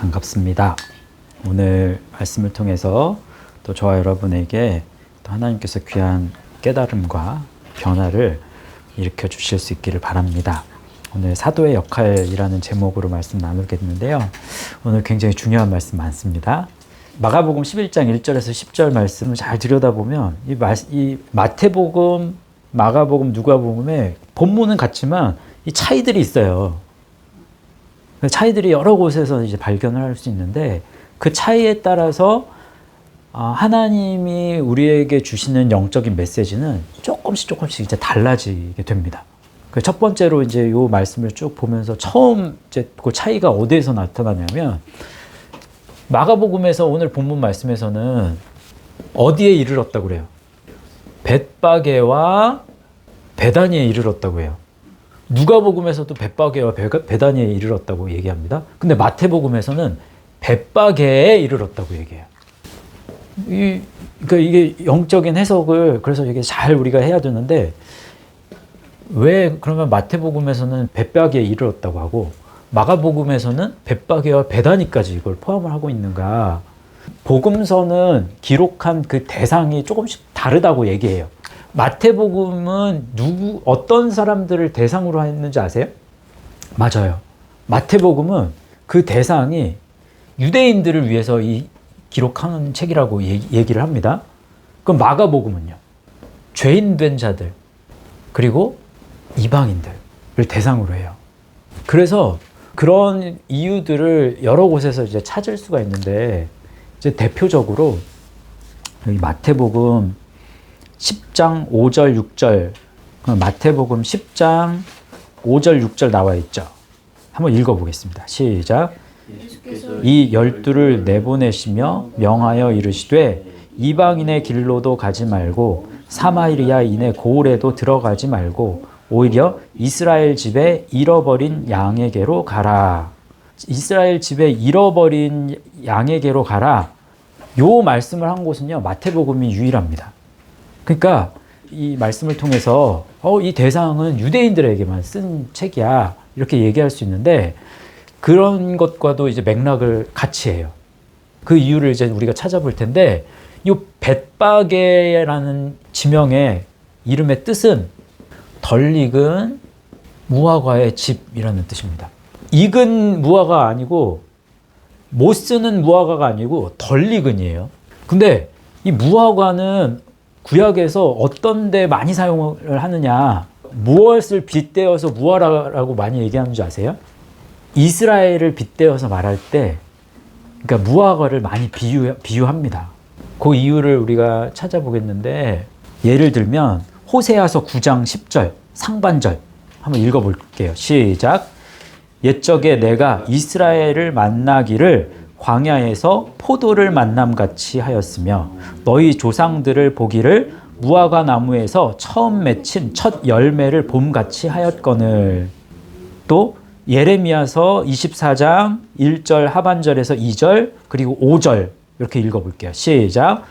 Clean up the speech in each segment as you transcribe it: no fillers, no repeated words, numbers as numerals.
반갑습니다. 오늘 말씀을 통해서 또 저와 여러분에게 또 하나님께서 귀한 깨달음과 변화를 일으켜 주실 수 있기를 바랍니다. 오늘 사도의 역할이라는 제목으로 말씀 나누겠는데요. 오늘 굉장히 중요한 말씀 많습니다. 마가복음 11장 1절에서 10절 말씀을 잘 들여다보면 이 마태복음, 마가복음, 누가복음의 본문은 같지만 이 차이들이 있어요. 차이들이 여러 곳에서 이제 발견을 할 수 있는데 그 차이에 따라서 하나님이 우리에게 주시는 영적인 메시지는 조금씩 이제 달라지게 됩니다. 첫 번째로 이제 요 말씀을 쭉 보면서 처음 이제 그 차이가 어디에서 나타나냐면 마가복음에서 오늘 본문 말씀에서는 어디에 이르렀다고 그래요? 벳바게와 베다니에 이르렀다고 해요. 누가복음에서도 벳바게와 베다니에 이르렀다고 얘기합니다. 근데 마태복음에서는 벳바게에 이르렀다고 얘기해요. 그러니까 이게 영적인 해석을 그래서 이게 잘 우리가 해야 되는데 왜 그러면 마태복음에서는 벳바게에 이르렀다고 하고 마가복음에서는 벳바게와 베다니까지 이걸 포함을 하고 있는가? 복음서는 기록한 그 대상이 조금씩 다르다고 얘기해요. 마태복음은 어떤 사람들을 대상으로 했는지 아세요? 맞아요. 마태복음은 그 대상이 유대인들을 위해서 기록하는 책이라고 얘기를 합니다. 그럼 마가복음은요? 죄인 된 자들, 그리고 이방인들을 대상으로 해요. 그래서 그런 이유들을 여러 곳에서 이제 찾을 수가 있는데, 이제 대표적으로 여기 마태복음 10장 5절 6절, 마태복음 10장 5절 6절 나와 있죠. 한번 읽어보겠습니다. 시작. 이 12를 내보내시며 명하여 이르시되 이방인의 길로도 가지 말고 사마리아 인의 고을에도 들어가지 말고 오히려 이스라엘 집에 잃어버린 양에게로 가라. 이스라엘 집에 잃어버린 양에게로 가라. 요 말씀을 한 곳은요, 마태복음이 유일합니다. 그러니까 이 말씀을 통해서 이 대상은 유대인들에게만 쓴 책이야, 이렇게 얘기할 수 있는데 그런 것과도 이제 맥락을 같이 해요. 그 이유를 이제 우리가 찾아볼 텐데, 이 벳바게라는 지명의 이름의 뜻은 덜 익은 무화과의 집이라는 뜻입니다. 익은 무화과가 아니고 못 쓰는 무화과가 아니고 덜 익은이에요. 근데 이 무화과는 구약에서 어떤 데 많이 사용을 하느냐, 무엇을 빗대어서 무화과라고 많이 얘기하는 줄 아세요? 이스라엘을 빗대어서 말할 때, 그러니까 무화과를 많이 비유합니다. 그 이유를 우리가 찾아보겠는데, 예를 들면 호세아서 9장 10절 상반절 한번 읽어볼게요. 시작. 옛적에 내가 이스라엘을 만나기를 광야에서 포도를 만남같이 하였으며 너희 조상들을 보기를 무화과 나무에서 처음 맺힌 첫 열매를 봄같이 하였거늘. 또 예레미야서 24장 1절 하반절에서 2절 그리고 5절 이렇게 읽어볼게요. 시작.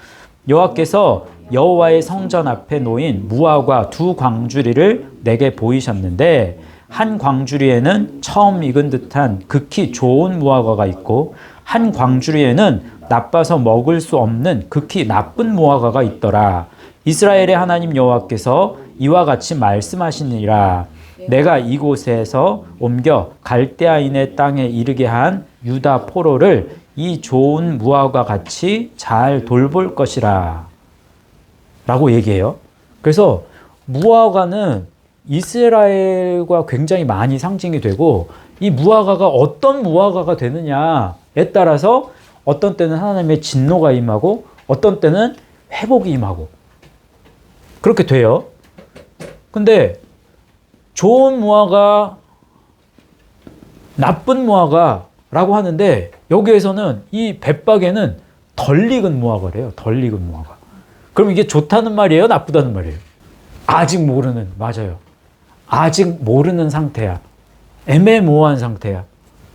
여호와께서 여호와의 성전 앞에 놓인 무화과 두 광주리를 내게 보이셨는데 한 광주리에는 처음 익은 듯한 극히 좋은 무화과가 있고 한 광주리에는 나빠서 먹을 수 없는 극히 나쁜 무화과가 있더라. 이스라엘의 하나님 여호와께서 이와 같이 말씀하시니라. 내가 이곳에서 옮겨 갈대아인의 땅에 이르게 한 유다 포로를 이 좋은 무화과 같이 잘 돌볼 것이라 라고 얘기해요. 그래서 무화과는 이스라엘과 굉장히 많이 상징이 되고, 이 무화과가 어떤 무화과가 되느냐에 따라서 어떤 때는 하나님의 진노가 임하고 어떤 때는 회복이 임하고 그렇게 돼요. 근데 좋은 무화과, 나쁜 무화과라고 하는데 여기에서는 이 벳바게는 덜 익은 무화과래요. 덜 익은 무화과. 그럼 이게 좋다는 말이에요? 나쁘다는 말이에요? 아직 모르는, 맞아요. 아직 모르는 상태야. 애매모호한 상태야.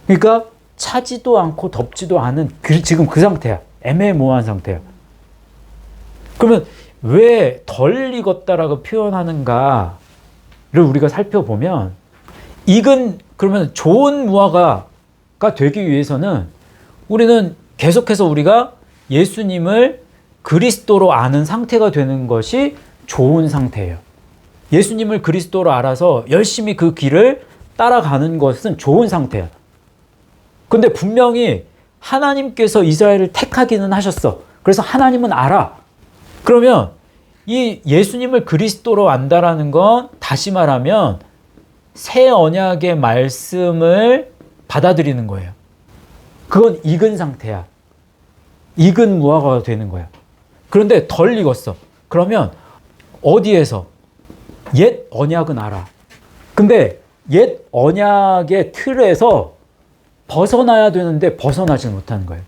그러니까 차지도 않고 덥지도 않은 지금 그 상태야. 애매모호한 상태야. 그러면 왜 덜 익었다라고 표현하는가를 우리가 살펴보면, 그러면 좋은 무화과가 되기 위해서는 우리는 계속해서 우리가 예수님을 그리스도로 아는 상태가 되는 것이 좋은 상태예요. 예수님을 그리스도로 알아서 열심히 그 길을 따라가는 것은 좋은 상태야. 근데 분명히 하나님께서 이스라엘을 택하기는 하셨어. 그래서 하나님은 알아. 그러면 이 예수님을 그리스도로 안다라는 건 다시 말하면 새 언약의 말씀을 받아들이는 거예요. 그건 익은 상태야. 익은 무화과가 되는 거야. 그런데 덜 익었어. 그러면 어디에서? 옛 언약은 알아. 근데 옛 언약의 틀에서 벗어나야 되는데 벗어나지 못하는 거예요.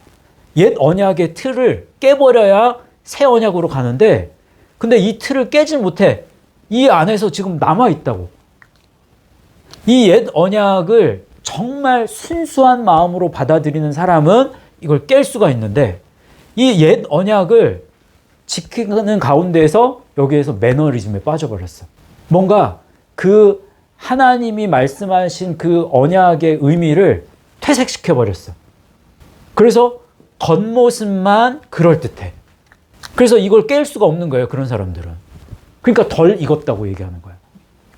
옛 언약의 틀을 깨버려야 새 언약으로 가는데 근데 이 틀을 깨지 못해. 이 안에서 지금 남아있다고. 이 옛 언약을 정말 순수한 마음으로 받아들이는 사람은 이걸 깰 수가 있는데 이 옛 언약을 지키는 가운데에서 여기에서 매너리즘에 빠져버렸어. 뭔가 그 하나님이 말씀하신 그 언약의 의미를 퇴색시켜버렸어. 그래서 겉모습만 그럴듯해. 그래서 이걸 깰 수가 없는 거예요. 그런 사람들은. 그러니까 덜 익었다고 얘기하는 거야.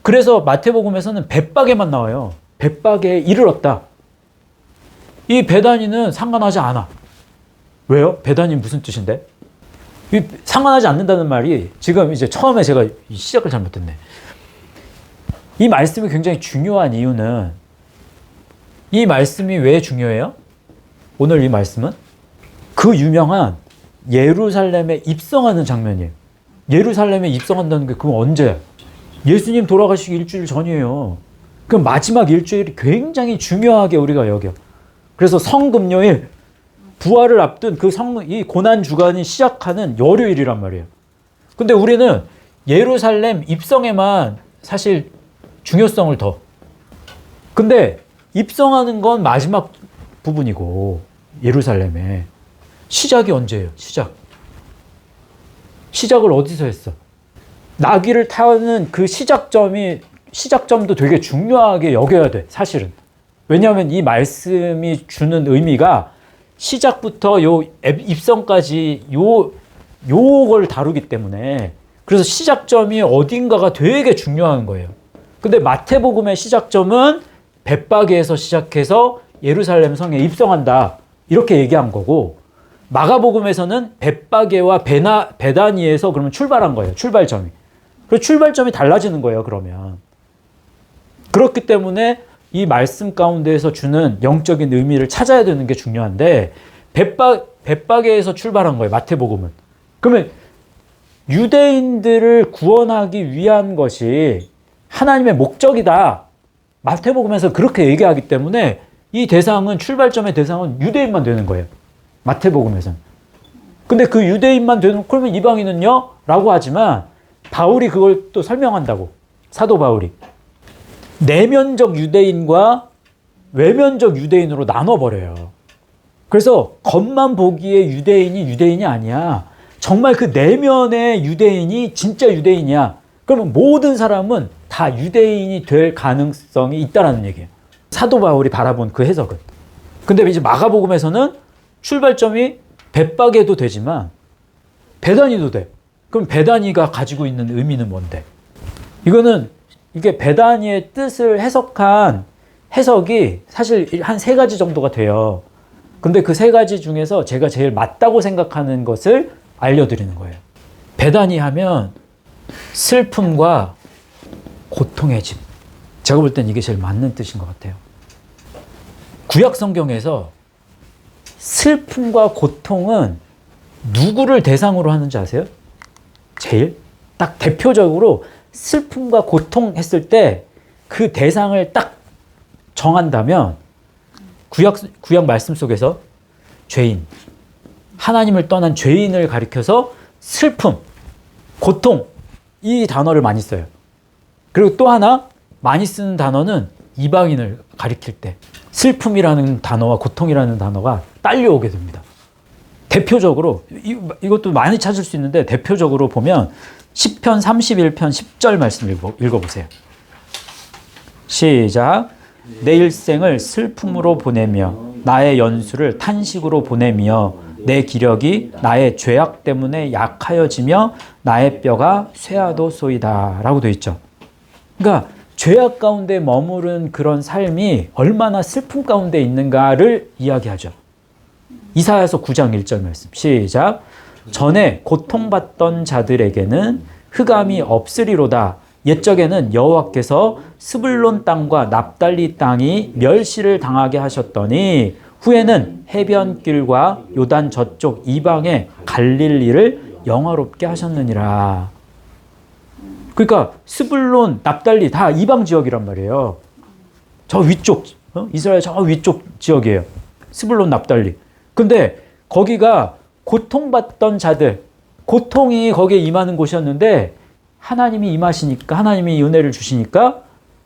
그래서 마태복음에서는 벳박에만 나와요. 벳박에 이르렀다. 이 베다니는 상관하지 않아. 왜요? 베다니 무슨 뜻인데? 상관하지 않는다는 말이 지금 이제 처음에 제가 시작을 잘못했네. 이 말씀이 굉장히 중요한 이유는 이 말씀이 왜 중요해요? 오늘 이 말씀은 그 유명한 예루살렘에 입성하는 장면이에요. 예루살렘에 입성한다는 게 그건 언제야? 예수님 돌아가시기 일주일 전이에요. 그 마지막 일주일이 굉장히 중요하게 우리가 여겨. 그래서 성금요일, 부활을 앞둔 이 고난 주간이 시작하는 월요일이란 말이에요. 근데 우리는 예루살렘 입성에만 사실 중요성을 둬. 근데 입성하는 건 마지막 부분이고 예루살렘에 시작이 언제예요? 시작을 어디서 했어? 나귀를 타는 그 시작점도 되게 중요하게 여겨야 돼, 사실은. 왜냐하면 이 말씀이 주는 의미가 시작부터 요 입성까지 요걸 다루기 때문에 그래서 시작점이 어딘가가 되게 중요한 거예요. 근데 마태복음의 시작점은 벳바게에서 시작해서 예루살렘 성에 입성한다. 이렇게 얘기한 거고 마가복음에서는 벳바게와 베다니에서 그러면 출발한 거예요. 출발점이. 그 출발점이 달라지는 거예요. 그러면. 그렇기 때문에 이 말씀 가운데에서 주는 영적인 의미를 찾아야 되는 게 중요한데 벳바게에서 출발한 거예요. 마태복음은. 그러면 유대인들을 구원하기 위한 것이 하나님의 목적이다. 마태복음에서 그렇게 얘기하기 때문에 이 대상은 출발점의 대상은 유대인만 되는 거예요. 마태복음에서는. 근데 그 유대인만 되는 그러면 이방인은요? 라고 하지만 바울이 그걸 또 설명한다고. 사도 바울이. 내면적 유대인과 외면적 유대인으로 나눠버려요. 그래서 겉만 보기에 유대인이 아니야. 정말 그 내면의 유대인이 진짜 유대인이야. 그러면 모든 사람은 다 유대인이 될 가능성이 있다는 얘기예요. 사도 바울이 바라본 그 해석은. 근데 이제 마가복음에서는 출발점이 벳바게도 되지만 베다니도 돼. 그럼 베다니가 가지고 있는 의미는 뭔데? 이게 베다니의 뜻을 해석한 해석이 사실 한 3가지 정도가 돼요. 근데 그 3가지 중에서 제가 제일 맞다고 생각하는 것을 알려드리는 거예요. 베다니 하면 슬픔과 고통의 집. 제가 볼 땐 이게 제일 맞는 뜻인 것 같아요. 구약 성경에서 슬픔과 고통은 누구를 대상으로 하는지 아세요? 제일 딱 대표적으로 슬픔과 고통 했을 때 그 대상을 딱 정한다면 구약 말씀 속에서 죄인, 하나님을 떠난 죄인을 가리켜서 슬픔, 고통 이 단어를 많이 써요. 그리고 또 하나 많이 쓰는 단어는 이방인을 가리킬 때 슬픔이라는 단어와 고통이라는 단어가 딸려오게 됩니다. 대표적으로 이것도 많이 찾을 수 있는데 대표적으로 보면 시편 31편 10절 말씀 읽어보세요. 시작. 내 일생을 슬픔으로 보내며 나의 연수를 탄식으로 보내며 내 기력이 나의 죄악 때문에 약하여지며 나의 뼈가 쇠하도소이다 라고 되어 있죠. 그러니까 죄악 가운데 머무른 그런 삶이 얼마나 슬픔 가운데 있는가를 이야기하죠. 이사야서 9장 1절 말씀 시작. 전에 고통받던 자들에게는 흑암이 없으리로다. 옛적에는 여호와께서 스불론 땅과 납달리 땅이 멸시를 당하게 하셨더니 후에는 해변길과 요단 저쪽 이방의 갈릴리를 영화롭게 하셨느니라. 그러니까 스불론, 납달리 다 이방 지역이란 말이에요. 저 위쪽, 이스라엘 저 위쪽 지역이에요. 스불론, 납달리. 근데 거기가 고통받던 자들, 고통이 거기에 임하는 곳이었는데 하나님이 임하시니까, 하나님이 은혜를 주시니까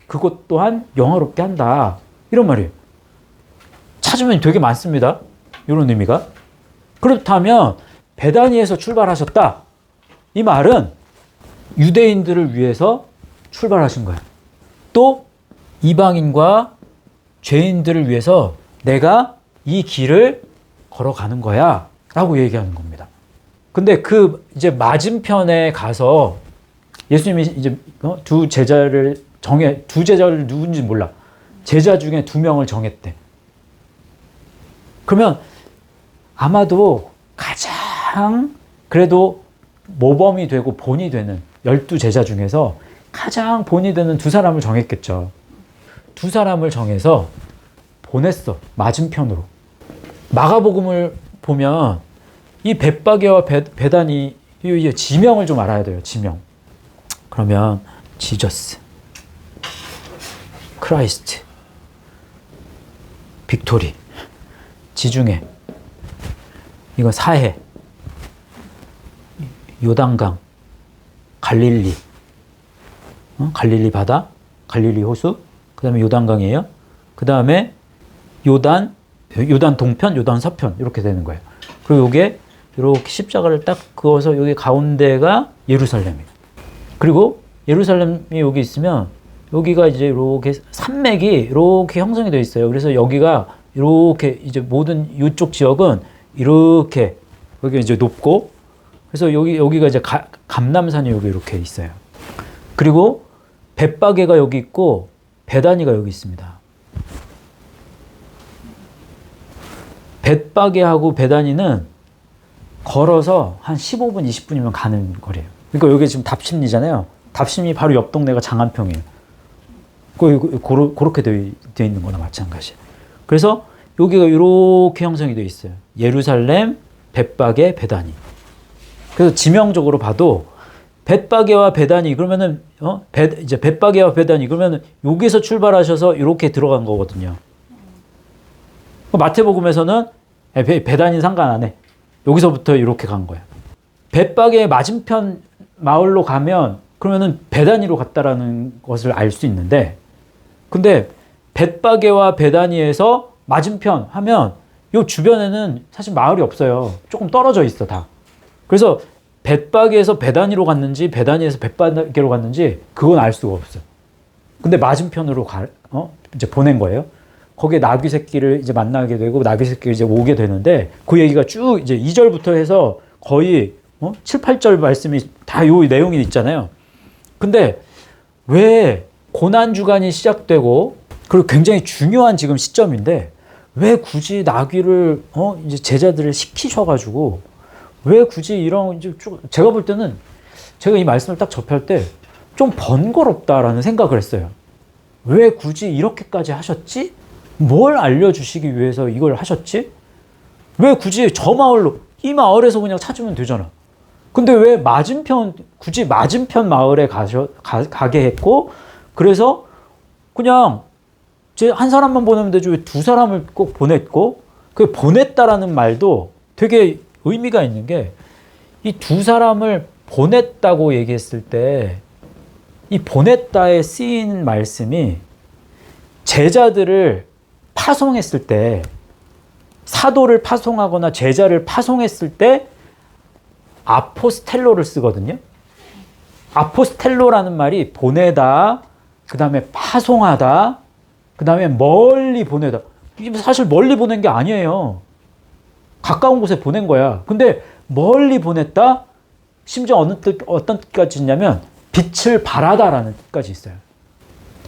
그것 또한 영화롭게 한다. 이런 말이에요. 찾으면 되게 많습니다. 이런 의미가. 그렇다면 베다니에서 출발하셨다. 이 말은 유대인들을 위해서 출발하신 거예요. 또 이방인과 죄인들을 위해서 내가 이 길을 걸어가는 거야 라고 얘기하는 겁니다. 근데 그 이제 맞은편에 가서 예수님이 이제 두 제자를 누군지 몰라. 제자 중에 2명을 정했대. 그러면 아마도 가장 그래도 모범이 되고 본이 되는 12제자 중에서 가장 본이 되는 2사람을 정했겠죠. 2사람을 정해서 보냈어. 맞은편으로. 마가복음을 보면 이 벳바게와 베다니 이 지명을 좀 알아야 돼요. 지명. 그러면 지저스, 크라이스트, 빅토리, 지중해, 이거 사해, 요단강, 갈릴리, 갈릴리 바다, 갈릴리 호수, 그 다음에 요단강이에요. 그 다음에 요단 동편, 요단 서편 이렇게 되는 거예요. 그리고 이게 이렇게 십자가를 딱 그어서 여기 가운데가 예루살렘이에요. 그리고 예루살렘이 여기 있으면 여기가 이제 이렇게 산맥이 이렇게 형성이 되어 있어요. 그래서 여기가 이렇게 이제 모든 이쪽 지역은 이렇게 여기 이제 높고 그래서 여기가 이제 감람산이 여기 이렇게 있어요. 그리고 벳바게가 여기 있고 베다니가 여기 있습니다. 벳바게하고 베다니는 걸어서 한 15분, 20분이면 가는 거리예요. 그러니까 여기 지금 답심리잖아요. 답심이 바로 옆 동네가 장안평이에요. 그렇게 되어 있는 거나 마찬가지예요. 그래서 여기가 이렇게 형성이 되어 있어요. 예루살렘, 벳바게, 베다니. 그래서 지명적으로 봐도 벳바게와 베다니 그러면은 이제 벳바게와 베다니 그러면은 여기서 출발하셔서 이렇게 들어간 거거든요. 마태복음에서는 베다니 상관 안 해. 여기서부터 이렇게 간 거야. 벳바게의 맞은편 마을로 가면 그러면은 베다니로 갔다라는 것을 알 수 있는데, 근데 벳바게와 베다니에서 맞은편 하면 요 주변에는 사실 마을이 없어요. 조금 떨어져 있어 다. 그래서 벳바게에서 베다니로 갔는지 베다니에서 벳바게로 갔는지 그건 알 수가 없어요. 근데 맞은편으로 이제 보낸 거예요. 거기에 나귀 새끼를 이제 만나게 되고 나귀 새끼가 이제 오게 되는데 그 얘기가 쭉 이제 2절부터 해서 거의 7, 8절 말씀이 다 요 내용이 있잖아요. 근데 왜 고난주간이 시작되고 그리고 굉장히 중요한 지금 시점인데 왜 굳이 나귀를 이제 제자들을 시키셔가지고 왜 굳이 이런 제가 볼 때는 제가 이 말씀을 딱 접할 때 좀 번거롭다라는 생각을 했어요. 왜 굳이 이렇게까지 하셨지? 뭘 알려주시기 위해서 이걸 하셨지? 왜 굳이 저 마을로 이 마을에서 그냥 찾으면 되잖아. 근데 왜 굳이 맞은편 마을에 가게 했고 그래서 그냥 한 사람만 보내면 되지 왜 2사람을 꼭 보냈고 그 보냈다라는 말도 되게 의미가 있는 게 이 2사람을 보냈다고 얘기했을 때 이 보냈다에 쓰인 말씀이 제자들을 파송했을 때 사도를 파송하거나 제자를 파송했을 때 아포스텔로를 쓰거든요. 아포스텔로라는 말이 보내다, 그 다음에 파송하다, 그 다음에 멀리 보내다. 이게 사실 멀리 보낸 게 아니에요. 가까운 곳에 보낸 거야. 근데 멀리 보냈다? 심지어 어떤 뜻까지 있냐면 빛을 발하다라는 뜻까지 있어요.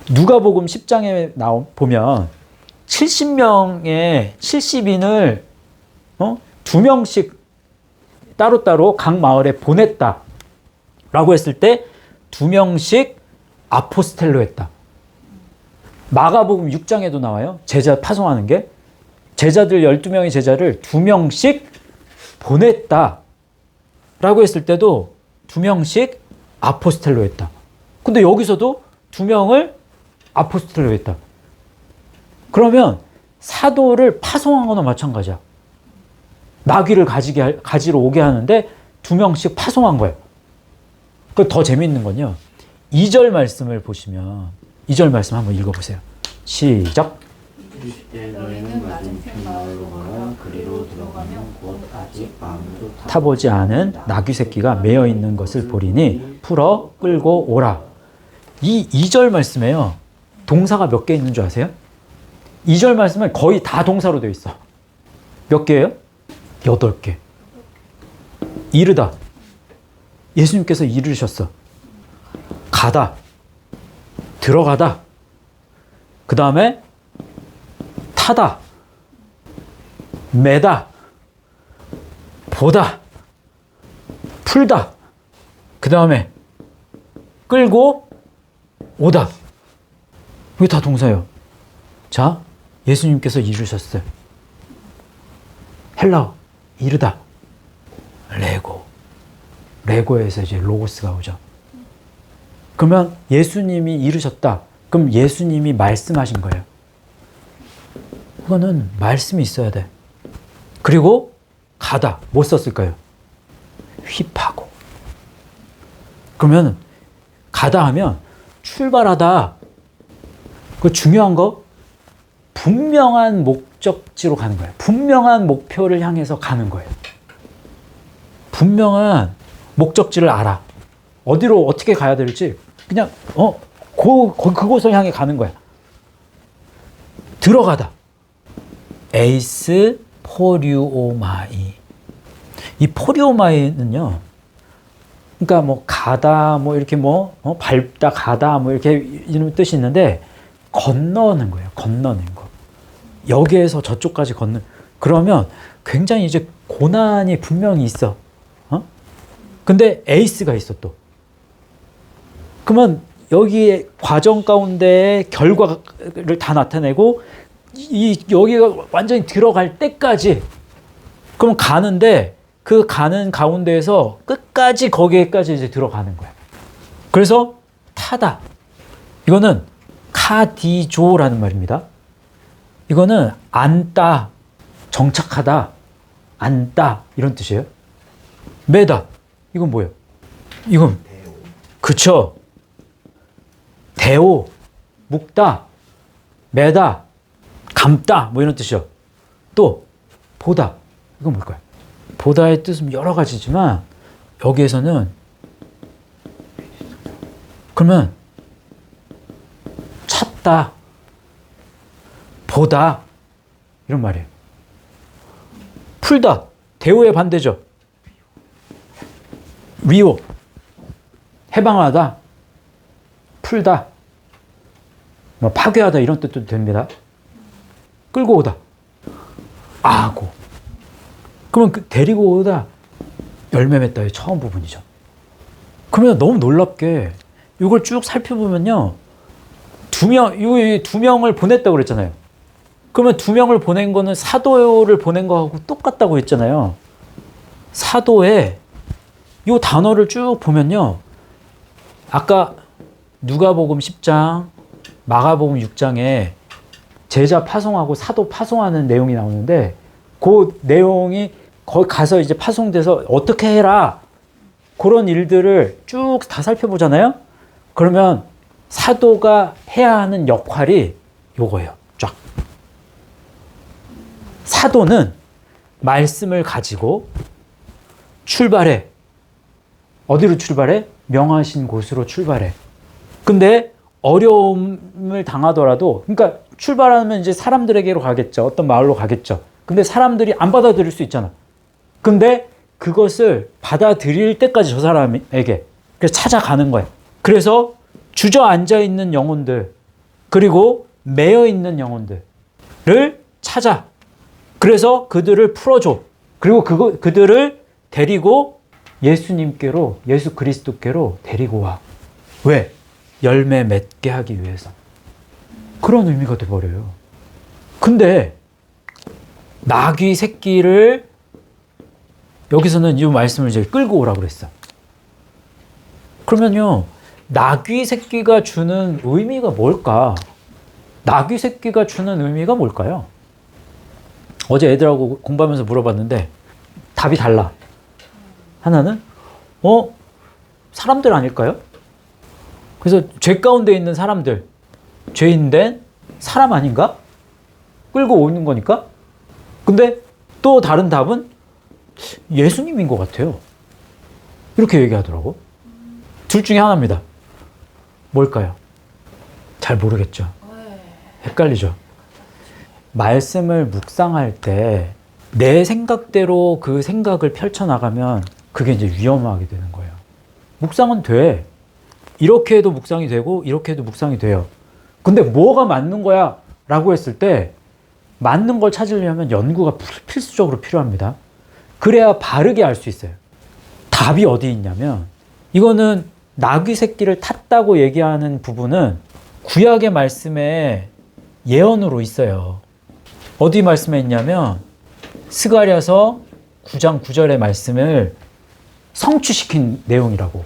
누가복음 10장에 보면 70명의 70인을 2명씩 따로따로 각 마을에 보냈다 라고 했을 때 2명씩 아포스텔로 했다. 마가복음 6장에도 나와요. 제자 파송하는 게. 제자들 12명의 제자를 2명씩 보냈다 라고 했을 때도 2명씩 아포스텔로 했다. 근데 여기서도 2명을 아포스텔로 했다. 그러면 사도를 파송한 거나 마찬가지야. 나귀를 가지러 오게 하는데 2명씩 파송한 거예요. 더 재미있는 건요. 2절 말씀을 보시면 2절 말씀 한번 읽어보세요. 시작. 이르시되 너희는 맞은편 마을로 가라. 그리로 들어가면 곧 아직 아무도 타보지 않은 나귀 새끼가 매여 있는 것을 보리니 풀어 끌고 오라. 이 2절 말씀에요. 동사가 몇 개 있는 줄 아세요? 2절 말씀은 거의 다 동사로 되어 있어. 몇 개예요? 8개. 이르다. 예수님께서 이르셨어. 가다. 들어가다. 그 다음에 타다. 매다. 보다. 풀다. 그 다음에 끌고 오다. 이게 다 동사예요. 자, 예수님께서 이루셨어요. 헬라어 이르다. 레고. 레고에서 이제 로고스가 오죠. 그러면 예수님이 이루셨다. 그럼 예수님이 말씀하신 거예요. 그거는 말씀이 있어야 돼. 그리고 가다. 뭐 썼을까요? 휘파고. 그러면 가다 하면 출발하다. 그 중요한 거 분명한 목적지로 가는 거예요. 분명한 목표를 향해서 가는 거예요. 분명한 목적지를 알아. 어디로 어떻게 가야 될지 그냥 그곳을 향해 가는 거야. 들어가다. 에이스 포류오마이. 이 포류오마이는요. 그러니까 뭐 가다 뭐 이렇게 밟다 가다 뭐 이렇게 이런 뜻이 있는데 건너는 거예요. 건너는 거. 여기에서 저쪽까지 그러면 굉장히 이제 고난이 분명히 있어. 근데 에이스가 있어 또. 그러면 여기에 과정 가운데 결과를 다 나타내고 여기가 완전히 들어갈 때까지 그럼 가는데 그 가는 가운데에서 끝까지 거기에까지 이제 들어가는 거야. 그래서 타다. 이거는 카디조라는 말입니다. 이거는 앉다, 정착하다, 앉다 이런 뜻이에요. 매다. 이건 뭐예요? 이건 그쵸. 대오, 묶다, 매다, 감다 뭐 이런 뜻이죠. 또 보다. 이건 뭘까요? 보다의 뜻은 여러 가지지만 여기에서는 그러면 찾다, 보다 이런 말이에요. 풀다. 대오의 반대죠. 위오. 해방하다. 풀다. 뭐 파괴하다 이런 뜻도 됩니다. 끌고 오다. 아고. 그러면 데리고 오다. 열매 맺다의 처음 부분이죠. 그러면 너무 놀랍게 이걸 쭉 살펴보면요. 두 명을 보냈다고 그랬잖아요. 그러면 2명을 보낸 거는 사도를 보낸 거하고 똑같다고 했잖아요. 사도에 이 단어를 쭉 보면요. 아까 누가복음 10장, 마가복음 6장에 제자 파송하고 사도 파송하는 내용이 나오는데 그 내용이 거기 가서 이제 파송돼서 어떻게 해라. 그런 일들을 쭉 다 살펴보잖아요. 그러면 사도가 해야 하는 역할이 요거예요. 쫙. 사도는 말씀을 가지고 출발해. 어디로 출발해? 명하신 곳으로 출발해. 근데 어려움을 당하더라도, 그러니까 출발하면 이제 사람들에게로 가겠죠. 어떤 마을로 가겠죠. 근데 사람들이 안 받아들일 수 있잖아. 근데 그것을 받아들일 때까지 저 사람에게 그래서 찾아가는 거예요. 그래서 주저앉아 있는 영혼들, 그리고 매여 있는 영혼들을 찾아. 그래서 그들을 풀어줘. 그리고 그들을 데리고 예수님께로, 예수 그리스도께로 데리고 와. 왜? 열매 맺게 하기 위해서. 그런 의미가 돼버려요. 근데 나귀 새끼를 여기서는 이 말씀을 이제 끌고 오라고 그랬어. 그러면요, 나귀 새끼가 주는 의미가 뭘까? 나귀 새끼가 주는 의미가 뭘까요? 어제 애들하고 공부하면서 물어봤는데 답이 달라. 하나는 사람들 아닐까요? 그래서 죄 가운데 있는 사람들, 죄인된 사람 아닌가? 끌고 오는 거니까. 근데 또 다른 답은 예수님인 것 같아요. 이렇게 얘기하더라고. 둘 중에 하나입니다. 뭘까요? 잘 모르겠죠. 헷갈리죠. 말씀을 묵상할 때 내 생각대로 그 생각을 펼쳐나가면 그게 이제 위험하게 되는 거예요. 묵상은 돼. 이렇게 해도 묵상이 되고 이렇게 해도 묵상이 돼요. 근데 뭐가 맞는 거야? 라고 했을 때 맞는 걸 찾으려면 연구가 필수적으로 필요합니다. 그래야 바르게 알 수 있어요. 답이 어디 있냐면, 이거는 나귀 새끼를 탔다고 얘기하는 부분은 구약의 말씀에 예언으로 있어요. 어디 말씀에 있냐면 스가랴서 9장 9절의 말씀을 성취시킨 내용이라고.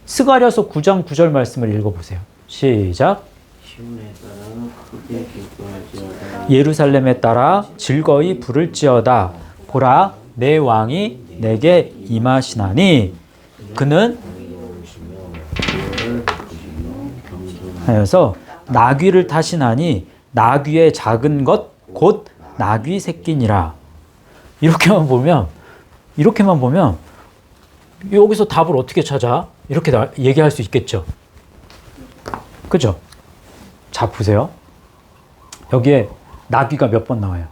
스가랴서 9장 9절 말씀을 읽어보세요. 시작. 시온에 따라 크게 기뻐할지어다. 예루살렘에 따라 즐거이 부를지어다. 보라, 내 왕이 내게 임하시나니 그는 하여서 나귀를 타시나니 나귀의 작은 것 곧 나귀 새끼니라. 이렇게만 보면 여기서 답을 어떻게 찾아? 이렇게 얘기할 수 있겠죠. 그죠? 자, 보세요. 여기에 나귀가 몇 번 나와요?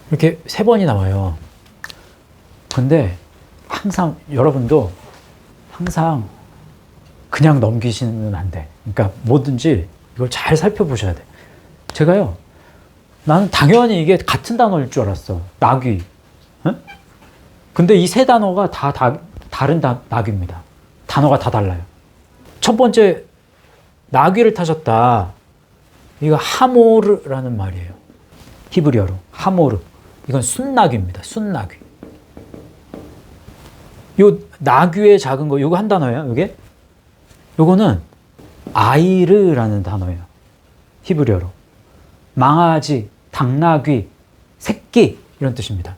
이렇게 3번이 나와요. 근데 항상 여러분도 항상 그냥 넘기시면 안 돼. 그러니까 뭐든지 이걸 잘 살펴보셔야 돼. 제가요, 나는 당연히 이게 같은 단어일 줄 알았어. 나귀. 응? 근데 이 3단어가 다 다른 나귀입니다. 단어가 다 달라요. 첫 번째, 나귀를 타셨다. 이거 하모르라는 말이에요. 히브리어로. 하모르. 이건 순나귀입니다. 순나귀. 요 나귀의 작은 거, 요거 한 단어예요. 요게? 요거는 아이르라는 단어예요. 히브리어로. 망아지, 당나귀, 새끼 이런 뜻입니다.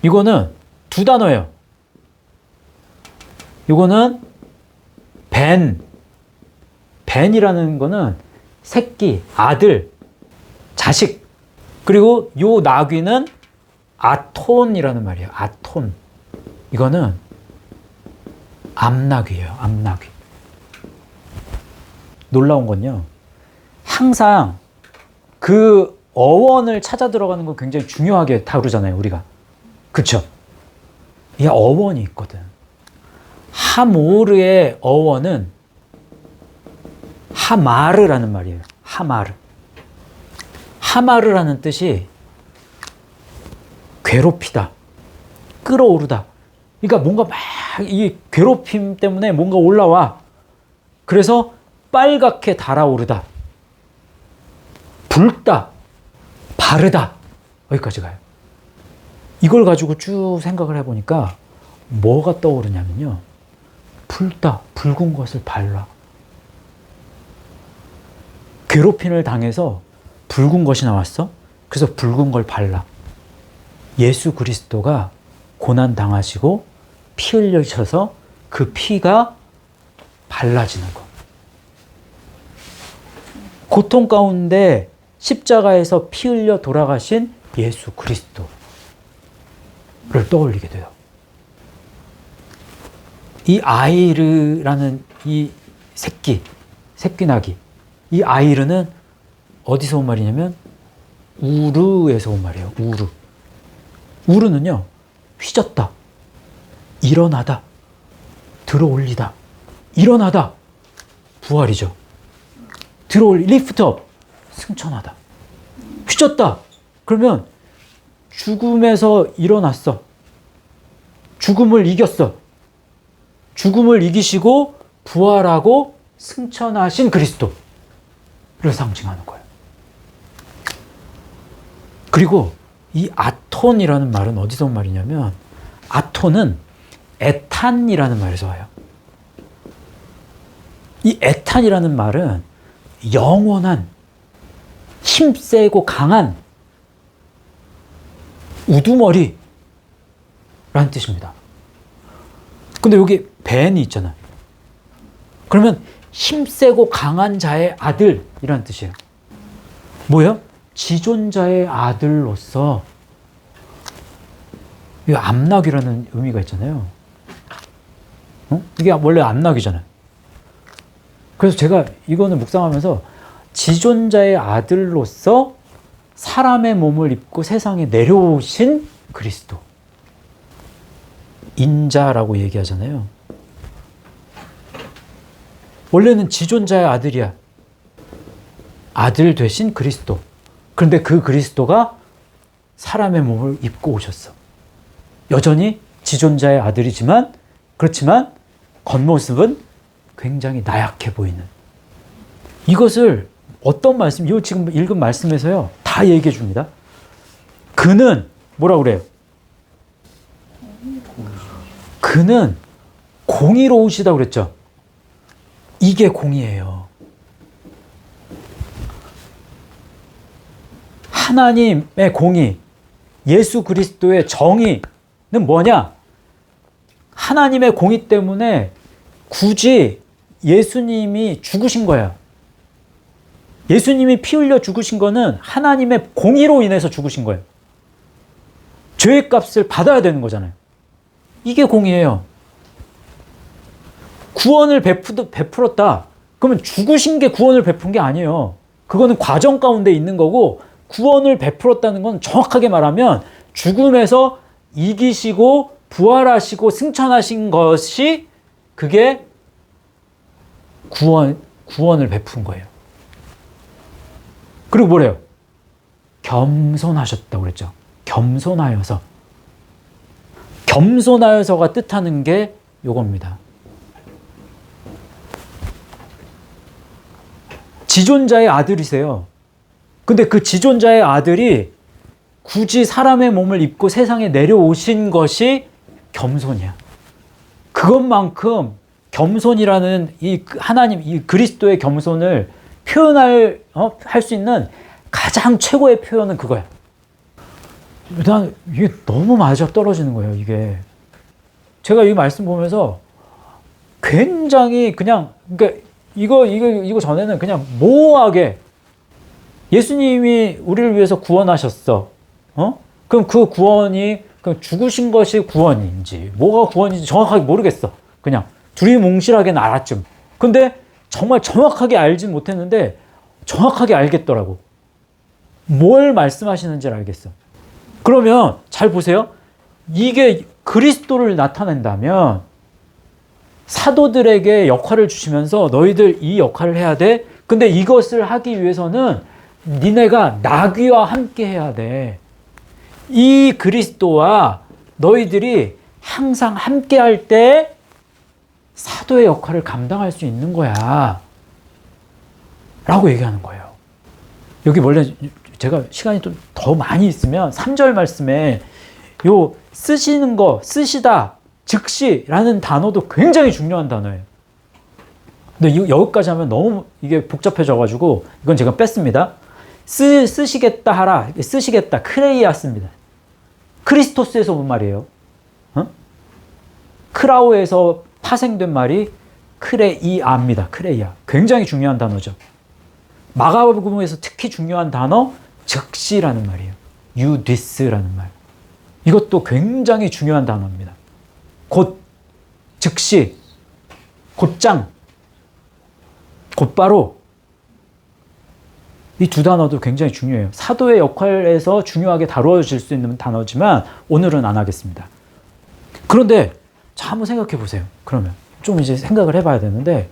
이거는 2 단어예요. 이거는 벤이라는 거는 새끼, 아들, 자식. 그리고 요 나귀는 아톤이라는 말이에요. 아톤. 이거는 암나귀예요. 암나귀. 놀라운 건요, 항상 그 어원을 찾아 들어가는 거 굉장히 중요하게 다루잖아요, 우리가. 그쵸? 이 어원이 있거든. 하모르의 어원은 하마르라는 말이에요. 하마르. 하마르라는 뜻이 괴롭히다, 끌어오르다. 그러니까 뭔가 막 이 괴롭힘 때문에 뭔가 올라와. 그래서 빨갛게 달아오르다, 붉다, 바르다. 여기까지 가요. 이걸 가지고 쭉 생각을 해보니까 뭐가 떠오르냐면요, 붉다, 붉은 것을 발라. 괴롭힘을 당해서 붉은 것이 나왔어? 그래서 붉은 걸 발라. 예수 그리스도가 고난 당하시고 피 흘리셔서 그 피가 발라지는 거. 고통 가운데 십자가에서 피 흘려 돌아가신 예수 그리스도를 떠올리게 돼요. 이 아이르라는 이 새끼나귀, 이 아이르는 어디서 온 말이냐면 우르에서 온 말이에요. 우르. 우르는요, 휘졌다, 일어나다, 들어올리다, 일어나다, 부활이죠. 리프트 업, 승천하다. 휘졌다, 그러면 죽음에서 일어났어. 죽음을 이겼어. 죽음을 이기시고 부활하고 승천하신 그리스도를 상징하는 거예요. 그리고 이 아톤이라는 말은 어디서 온 말이냐면, 아톤은 에탄이라는 말에서 와요. 이 에탄이라는 말은 영원한, 힘세고 강한 우두머리라는 뜻입니다. 근데 여기 벤이 있잖아요. 그러면 힘세고 강한 자의 아들이라는 뜻이에요. 뭐예요? 지존자의 아들로서, 이 암낙이라는 의미가 있잖아요. 이게 원래 암낙이잖아요. 그래서 제가 이거는 묵상하면서 지존자의 아들로서 사람의 몸을 입고 세상에 내려오신 그리스도, 인자라고 얘기하잖아요. 원래는 지존자의 아들이야. 아들 되신 그리스도. 그런데 그 그리스도가 사람의 몸을 입고 오셨어. 여전히 지존자의 아들이지만, 그렇지만 겉모습은 굉장히 나약해 보이는. 이것을 어떤 말씀, 이 지금 읽은 말씀에서요, 다 얘기해 줍니다. 그는 뭐라고 그래요? 그는 공의로우시다고 그랬죠. 이게 공의예요. 하나님의 공의, 예수 그리스도의 정의는 뭐냐? 하나님의 공의 때문에 굳이 예수님이 죽으신 거야. 예수님이 피 흘려 죽으신 거는 하나님의 공의로 인해서 죽으신 거예요. 죄의 값을 받아야 되는 거잖아요. 이게 공의예요. 구원을 베풀었다. 그러면 죽으신 게 구원을 베푼 게 아니에요. 그거는 과정 가운데 있는 거고, 구원을 베풀었다는 건 정확하게 말하면 죽음에서 이기시고 부활하시고 승천하신 것이, 그게 구원을 베푼 거예요. 그리고 뭐래요? 겸손하셨다고 그랬죠. 겸손하여서. 겸손하여서가 뜻하는 게 요겁니다. 지존자의 아들이세요. 근데 그 지존자의 아들이 굳이 사람의 몸을 입고 세상에 내려오신 것이 겸손이야. 그것만큼 겸손이라는 이 하나님, 이 그리스도의 겸손을 할 수 있는 가장 최고의 표현은 그거야. 난 이게 너무 맞아 떨어지는 거예요, 이게. 제가 이 말씀 보면서 굉장히 그냥, 그러니까 이거 전에는 그냥 모호하게 예수님이 우리를 위해서 구원하셨어. 그럼 그 구원이, 그럼 죽으신 것이 구원인지, 뭐가 구원인지 정확하게 모르겠어. 그냥 두리뭉실하게는 알았죠. 근데 정말 정확하게 알진 못했는데 정확하게 알겠더라고. 뭘 말씀하시는지를 알겠어. 그러면 잘 보세요. 이게 그리스도를 나타낸다면 사도들에게 역할을 주시면서 너희들 이 역할을 해야 돼. 근데 이것을 하기 위해서는 니네가 나귀와 함께 해야 돼. 이 그리스도와 너희들이 항상 함께 할 때 사도의 역할을 감당할 수 있는 거야. 라고 얘기하는 거예요. 여기 원래 제가 시간이 좀 더 많이 있으면 3절 말씀에 요 쓰시는 거, 쓰시다, 즉시라는 단어도 굉장히 중요한 단어예요. 근데 여기까지 하면 너무 이게 복잡해져가지고 이건 제가 뺐습니다. 쓰시겠다 하라. 쓰시겠다. 크레이아스입니다. 크리스토스에서 온 말이에요. 크라우에서 파생된 말이 크레이아입니다. 크레이아. 굉장히 중요한 단어죠. 마가복음에서 특히 중요한 단어 즉시라는 말이에요. 유디스라는 말. 이것도 굉장히 중요한 단어입니다. 곧, 즉시, 곧장, 곧바로 이 두 단어도 굉장히 중요해요. 사도의 역할에서 중요하게 다루어질 수 있는 단어지만 오늘은 안 하겠습니다. 그런데 자, 한번 생각해 보세요. 그러면 좀 이제 생각을 해봐야 되는데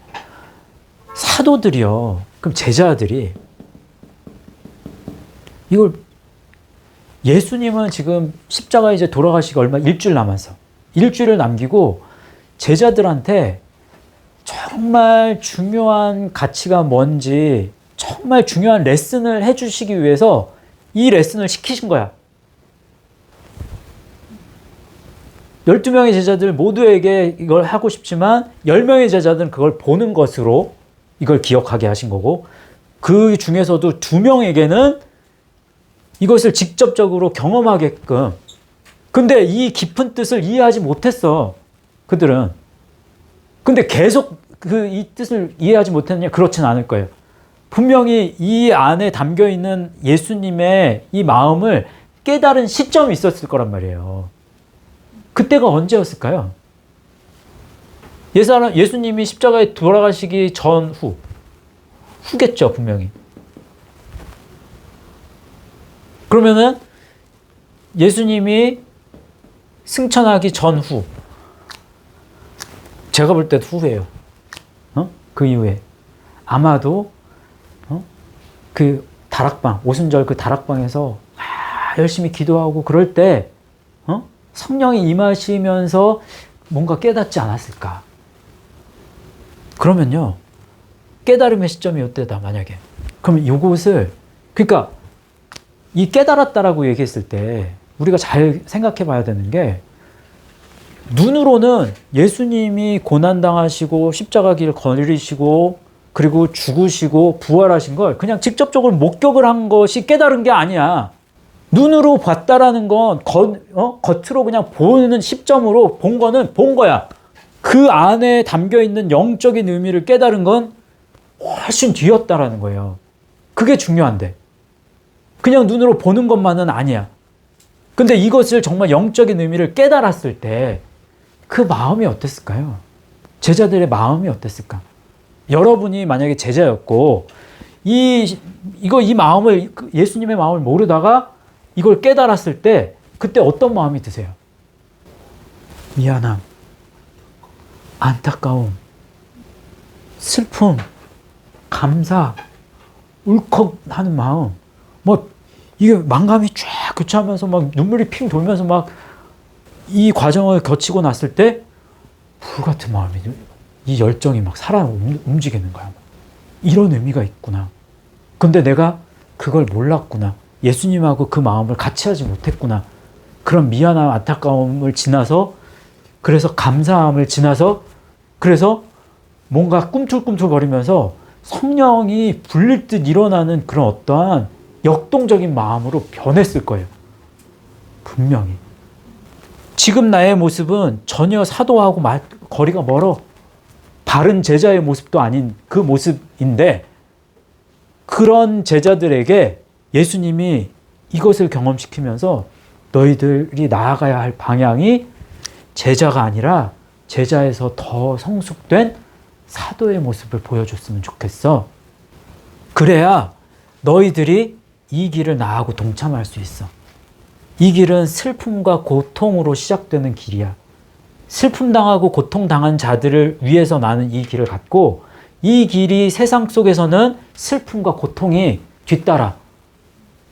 사도들이요. 그럼 제자들이 이걸 예수님은 지금 십자가에 이제 돌아가시기 얼마 일주일 남았어. 일주일을 남기고 제자들한테 정말 중요한 가치가 뭔지 정말 중요한 레슨을 해주시기 위해서 이 레슨을 시키신 거야. 12명의 제자들 모두에게 이걸 하고 싶지만 10명의 제자들은 그걸 보는 것으로 이걸 기억하게 하신 거고 그 중에서도 2명에게는 이것을 직접적으로 경험하게끔. 근데 이 깊은 뜻을 이해하지 못했어. 그들은. 근데 계속 이 뜻을 이해하지 못했느냐? 그렇진 않을 거예요. 분명히 이 안에 담겨 있는 예수님의 이 마음을 깨달은 시점이 있었을 거란 말이에요. 그때가 언제였을까요? 예수님이 십자가에 돌아가시기 전후. 후겠죠, 분명히. 그러면은 예수님이 승천하기 전후. 제가 볼 때도 후예요. 그 이후에. 아마도 그 다락방, 오순절 그 다락방에서 열심히 기도하고 그럴 때 성령이 임하시면서 뭔가 깨닫지 않았을까. 그러면요. 깨달음의 시점이 이때다, 만약에. 그러면 이것을, 그러니까 이 깨달았다라고 얘기했을 때 우리가 잘 생각해 봐야 되는 게 눈으로는 예수님이 고난당하시고 십자가 길 걸으시고 그리고 죽으시고 부활하신 걸 그냥 직접적으로 목격을 한 것이 깨달은 게 아니야. 눈으로 봤다라는 건 겉으로 그냥 보는 시점으로 본 거는 본 거야. 그 안에 담겨 있는 영적인 의미를 깨달은 건 훨씬 뒤였다라는 거예요. 그게 중요한데. 그냥 눈으로 보는 것만은 아니야. 근데 이것을 정말 영적인 의미를 깨달았을 때 그 마음이 어땠을까요? 제자들의 마음이 어땠을까? 여러분이 만약에 제자였고 이 마음을, 예수님의 마음을 모르다가 이걸 깨달았을 때 그때 어떤 마음이 드세요? 미안함, 안타까움, 슬픔, 감사, 울컥하는 마음, 이게 망감이 쫙 교차하면서 막 눈물이 핑 돌면서 막 이 과정을 거치고 났을 때 불같은 마음이, 이 열정이 막 살아 움직이는 거야. 이런 의미가 있구나. 근데 내가 그걸 몰랐구나. 예수님하고 그 마음을 같이 하지 못했구나. 그런 미안함, 안타까움을 지나서, 그래서 감사함을 지나서, 그래서 뭔가 꿈틀꿈틀거리면서 성령이 불릴 듯 일어나는 그런 어떠한 역동적인 마음으로 변했을 거예요. 분명히. 지금 나의 모습은 전혀 사도하고 거리가 멀어. 바른 제자의 모습도 아닌 그 모습인데 그런 제자들에게 예수님이 이것을 경험시키면서 너희들이 나아가야 할 방향이 제자가 아니라 제자에서 더 성숙된 사도의 모습을 보여줬으면 좋겠어. 그래야 너희들이 이 길을 나하고 동참할 수 있어. 이 길은 슬픔과 고통으로 시작되는 길이야. 슬픔 당하고 고통 당한 자들을 위해서 나는 이 길을 갔고 이 길이 세상 속에서는 슬픔과 고통이 뒤따라.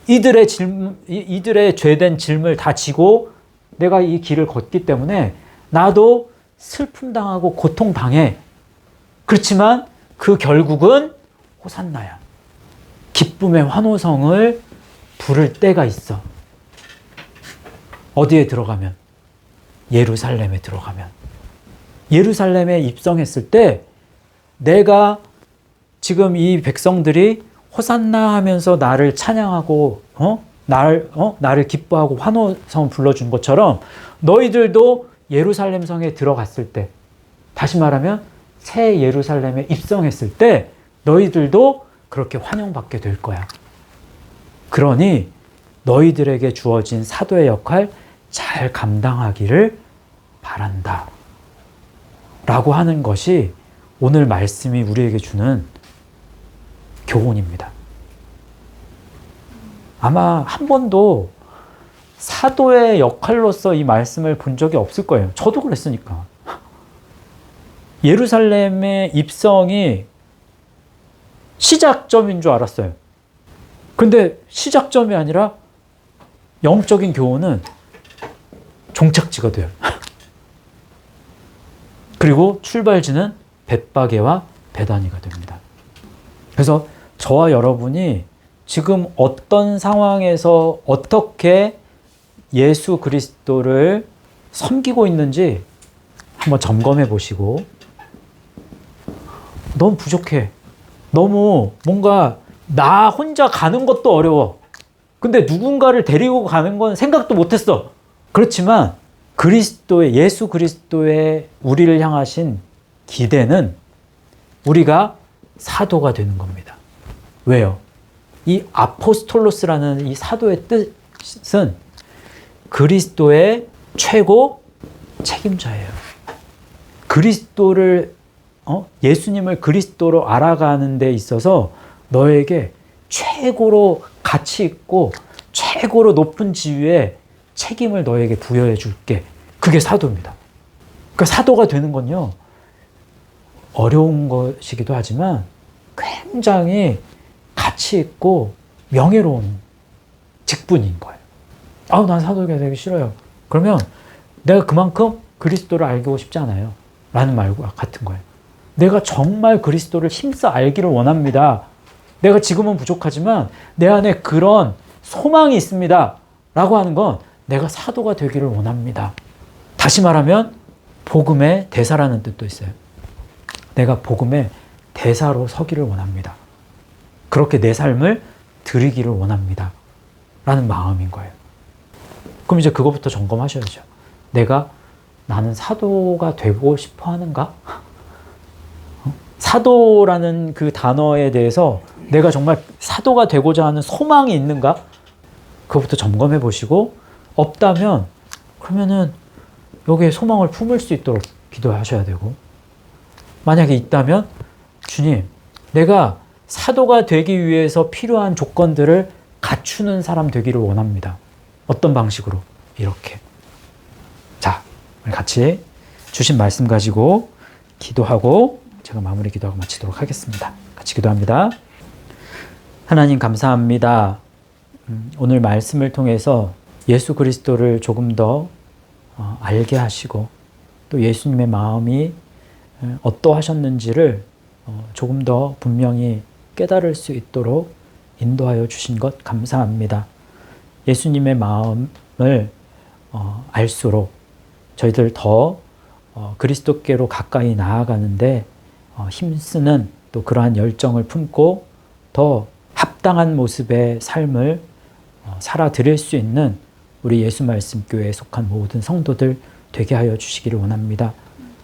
이들의 죄된 짐을 다 지고 내가 이 길을 걷기 때문에 나도 슬픔 당하고 고통 당해. 그렇지만 그 결국은 호산나야. 기쁨의 환호성을 부를 때가 있어. 어디에 들어가면? 예루살렘에 들어가면. 예루살렘에 입성했을 때 내가 지금 이 백성들이 호산나 하면서 나를 찬양하고 나를 기뻐하고 환호성 불러준 것처럼 너희들도 예루살렘 성에 들어갔을 때, 다시 말하면 새 예루살렘에 입성했을 때 너희들도 그렇게 환영받게 될 거야. 그러니 너희들에게 주어진 사도의 역할 잘 감당하기를 바란다. 라고 하는 것이 오늘 말씀이 우리에게 주는 교훈입니다. 아마 한 번도 사도의 역할로서 이 말씀을 본 적이 없을 거예요. 저도 그랬으니까. 예루살렘의 입성이 시작점인 줄 알았어요. 근데 시작점이 아니라 영적인 교훈은 종착지가 돼요. 그리고 출발지는 벳바게와 베다니가 됩니다. 그래서 저와 여러분이 지금 어떤 상황에서 어떻게 예수 그리스도를 섬기고 있는지 한번 점검해 보시고, 너무 부족해. 너무 뭔가 나 혼자 가는 것도 어려워. 근데 누군가를 데리고 가는 건 생각도 못했어. 그렇지만 그리스도의, 예수 그리스도의 우리를 향하신 기대는 우리가 사도가 되는 겁니다. 왜요? 이 아포스톨로스라는 이 사도의 뜻은 그리스도의 최고 책임자예요. 그리스도를, 예수님을 그리스도로 알아가는 데 있어서 너에게 최고로 가치 있고 최고로 높은 지위의 책임을 너에게 부여해 줄게. 그게 사도입니다. 그러니까 사도가 되는 건요, 어려운 것이기도 하지만 굉장히 가치 있고 명예로운 직분인 거예요. 난 사도가 되기 싫어요. 그러면 내가 그만큼 그리스도를 알고 싶지 않아요. 라는 말과 같은 거예요. 내가 정말 그리스도를 힘써 알기를 원합니다. 내가 지금은 부족하지만 내 안에 그런 소망이 있습니다. 라고 하는 건 내가 사도가 되기를 원합니다. 다시 말하면 복음의 대사라는 뜻도 있어요. 내가 복음의 대사로 서기를 원합니다. 그렇게 내 삶을 드리기를 원합니다. 라는 마음인 거예요. 그럼 이제 그거부터 점검하셔야죠. 나는 사도가 되고 싶어 하는가? 사도라는 그 단어에 대해서 내가 정말 사도가 되고자 하는 소망이 있는가? 그거부터 점검해 보시고, 없다면 그러면은 여기에 소망을 품을 수 있도록 기도하셔야 되고, 만약에 있다면 주님, 내가 사도가 되기 위해서 필요한 조건들을 갖추는 사람 되기를 원합니다. 어떤 방식으로? 이렇게. 자, 우리 같이 주신 말씀 가지고 기도하고 제가 마무리 기도하고 마치도록 하겠습니다. 같이 기도합니다. 하나님 감사합니다. 오늘 말씀을 통해서 예수 그리스도를 조금 더 알게 하시고, 또 예수님의 마음이 어떠하셨는지를 조금 더 분명히 깨달을 수 있도록 인도하여 주신 것 감사합니다. 예수님의 마음을 알수록 저희들 더 그리스도께로 가까이 나아가는데 힘쓰는, 또 그러한 열정을 품고 더 합당한 모습의 삶을 살아드릴 수 있는 우리 예수 말씀 교회에 속한 모든 성도들 되게 하여 주시기를 원합니다.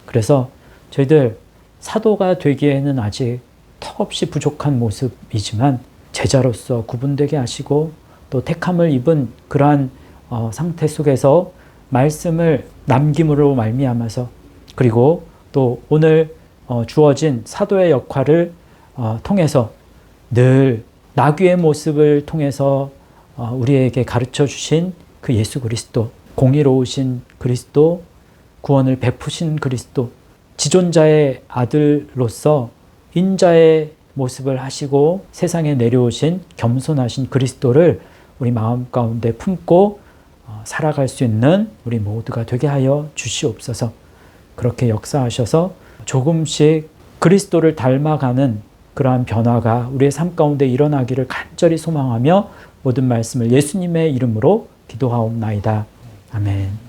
그래서 저희들 사도가 되기에는 아직 턱없이 부족한 모습이지만 제자로서 구분되게 하시고, 또 택함을 입은 그러한 상태 속에서 말씀을 남김으로 말미암아서, 그리고 또 오늘 주어진 사도의 역할을 통해서 늘 나귀의 모습을 통해서 우리에게 가르쳐 주신 그 예수 그리스도, 공의로우신 그리스도, 구원을 베푸신 그리스도, 지존자의 아들로서 인자의 모습을 하시고 세상에 내려오신 겸손하신 그리스도를 우리 마음 가운데 품고 살아갈 수 있는 우리 모두가 되게 하여 주시옵소서. 그렇게 역사하셔서 조금씩 그리스도를 닮아가는 그러한 변화가 우리의 삶 가운데 일어나기를 간절히 소망하며 모든 말씀을 예수님의 이름으로 기도하옵나이다. 아멘.